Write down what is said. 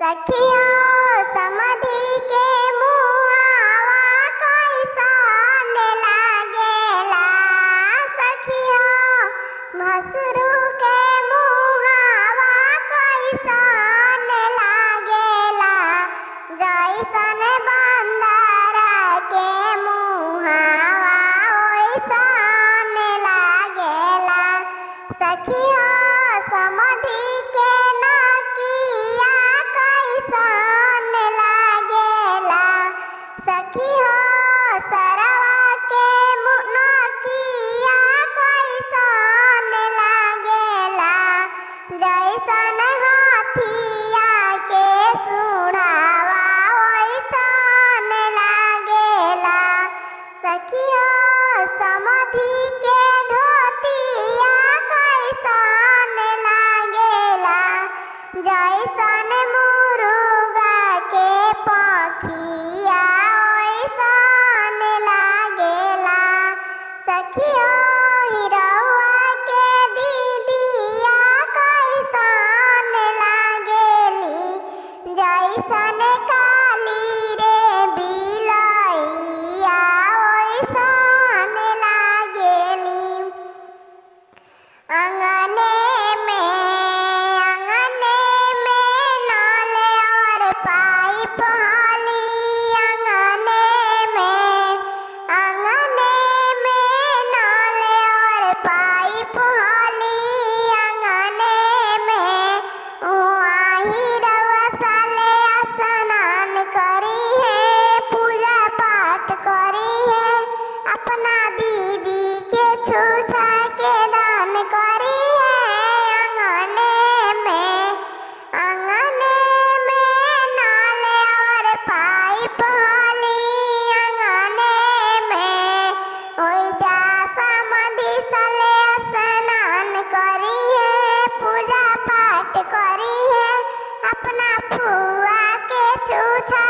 सखिया समधि के मुहावा कैसन लागेला। सखिया भसुरु के मुहावा कैसन लागेला। जैसन बंदर के मुहावा ओइसन लागेला। सखिया समधि के नकिया कैसन लागेला। सखिया सरवा के नकिया कैसन लागेला। जैसन हाथिया के सुढ़ावा ओइसन लागेला। सखिया समधि के धोतिया कैसन लागेला। जैसन मुर्गा के पंखिया ओइसन लागेला। सखिया हिरौआ के दीदिया कैसन लागेली। जैसन काली रे बिलैया ओइसन लागेली। अंगने में नल और पाइप हाली। अंगने में नल और पाइप हाली। अंगने में वहीं रउआ साले स्नान करी है, पूजा पाठ करी है। अपना दीदी के छूछा के दान करी है। अंगने में नल और पाइप हाली। अंगने में ओइजा समधि साले स्नान करी है, पूजा पाठ करी है। अपना फुआ के छूछा